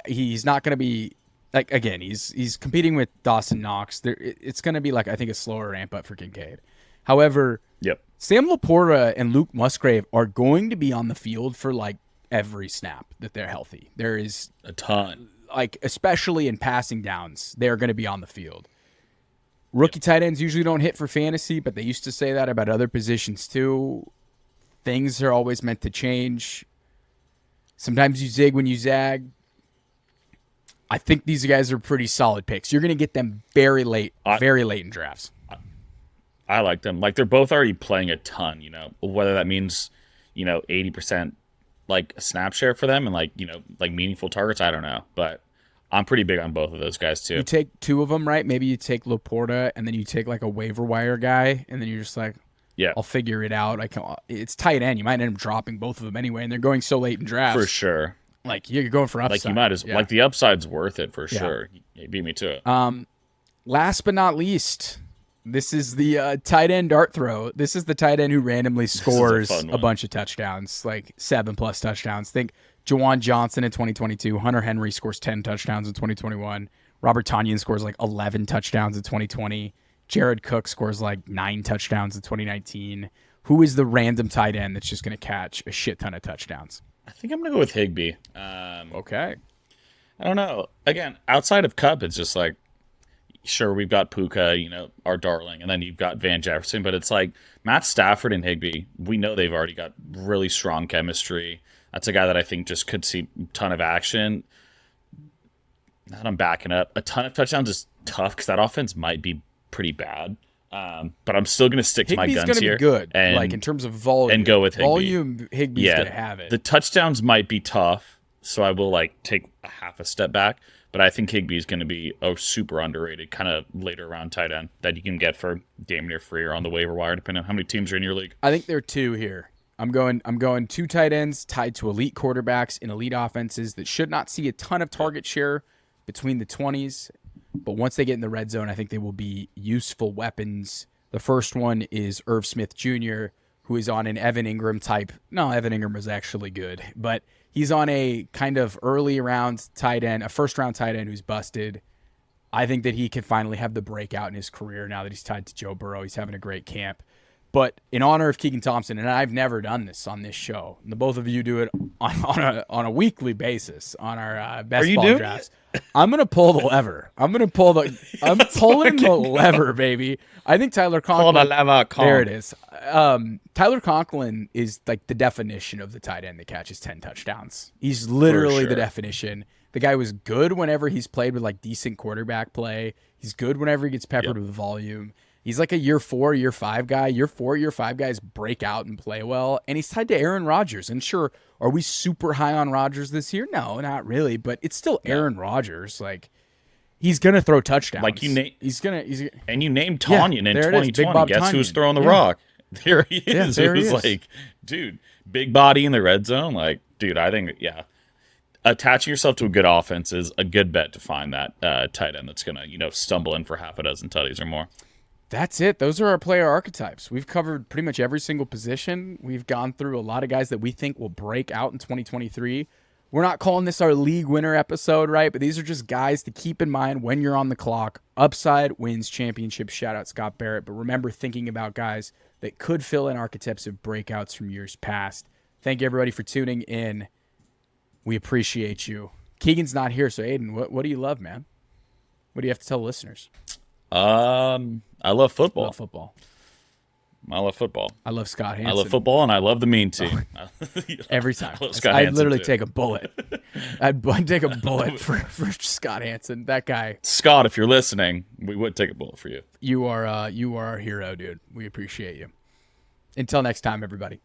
He's not gonna be. Like, again, he's competing with Dawson Knox. It's going to be, like, I think a slower ramp up for Kincaid. However, Sam Laporta and Luke Musgrave are going to be on the field for, like, every snap that they're healthy. There is a ton. Like, especially in passing downs, they're going to be on the field. Rookie tight ends usually don't hit for fantasy, but they used to say that about other positions too. Things are always meant to change. Sometimes you zig when you zag. I think these guys are pretty solid picks. You're going to get them very late in drafts. I like them. Like, they're both already playing a ton, whether that means, 80% like a snap share for them and like meaningful targets. I don't know, but I'm pretty big on both of those guys too. You take 2 of them, right? Maybe you take Laporta and then you take like a waiver wire guy and then you're just like, I'll figure it out. It's tight end. You might end up dropping both of them anyway, and they're going so late in drafts. For sure. Like, you're going for upside. Like, you might as like the upside's worth it for sure. You beat me to it. Last but not least, this is the tight end dart throw. This is the tight end who randomly scores a bunch of touchdowns, like 7+ touchdowns. Think Juwan Johnson in 2022. Hunter Henry scores 10 touchdowns in 2021. Robert Tonyan scores like 11 touchdowns in 2020. Jared Cook scores like 9 touchdowns in 2019. Who is the random tight end that's just going to catch a shit ton of touchdowns? I think I'm going to go with Higbee. Okay. I don't know. Again, outside of Cup, it's just like, sure, we've got Puka, our darling, and then you've got Van Jefferson, but it's like Matt Stafford and Higbee, we know they've already got really strong chemistry. That's a guy that I think just could see a ton of action. Now that I'm backing up, a ton of touchdowns is tough because that offense might be pretty bad. But I'm still going to stick to my guns here. Higbee's going to be good, and, like in terms of volume. And go with Higbee. Volume, Higbee's going to have it. The touchdowns might be tough, so I will like take a half a step back. But I think Higbee is going to be a super underrated kind of later round tight end that you can get for damn near free or on the waiver wire, depending on how many teams are in your league. I think there are 2 here. I'm going 2 tight ends tied to elite quarterbacks in elite offenses that should not see a ton of target share between the 20s. But once they get in the red zone, I think they will be useful weapons. The first one is Irv Smith Jr., who is on an Evan Ingram type. No, Evan Ingram was actually good, but he's on a kind of early round tight end, a first-round tight end who's busted. I think that he can finally have the breakout in his career now that he's tied to Joe Burrow. He's having a great camp. But in honor of Keegan Thompson, and I've never done this on this show, and the both of you do it on a weekly basis on our best ball drafts. I'm gonna pull the lever. I'm pulling the lever, baby. I think Tyler Conklin. Pull the lever, there it is. Tyler Conklin is like the definition of the tight end that catches 10 touchdowns. He's literally the definition. The guy was good whenever he's played with like decent quarterback play. He's good whenever he gets peppered with volume. He's like a year 4, year 5 guy. Year 4, year 5 guys break out and play well. And he's tied to Aaron Rodgers. And sure, are we super high on Rodgers this year? No, not really. But it's still Aaron Rodgers. Like, He's gonna throw touchdowns. Like he's gonna. And you named Tanyan in there it is, 2020. Big Bob Guess who's Tonyan. throwing the Yeah. rock? There he Yeah, is. there It he was is. like, dude, big body in the red zone. Like, dude, I think, attaching yourself to a good offense is a good bet to find that tight end that's going to, stumble in for half a dozen tutties or more. That's it. Those are our player archetypes. We've covered pretty much every single position. We've gone through a lot of guys that we think will break out in 2023. We're not calling this our league winner episode, right? But these are just guys to keep in mind when you're on the clock. Upside wins championships. Shout out Scott Barrett. But remember thinking about guys that could fill in archetypes of breakouts from years past. Thank you, everybody, for tuning in. We appreciate you. Keegan's not here, so Aidan, what do you love, man? What do you have to tell listeners? I love football. I love football. I love football. I love Scott Hansen. I love football, and I love the mean team. Every time. I'd literally take a bullet. I'd take a bullet for Scott Hansen. That guy. Scott, if you're listening, we would take a bullet for you. You are our hero, dude. We appreciate you. Until next time, everybody.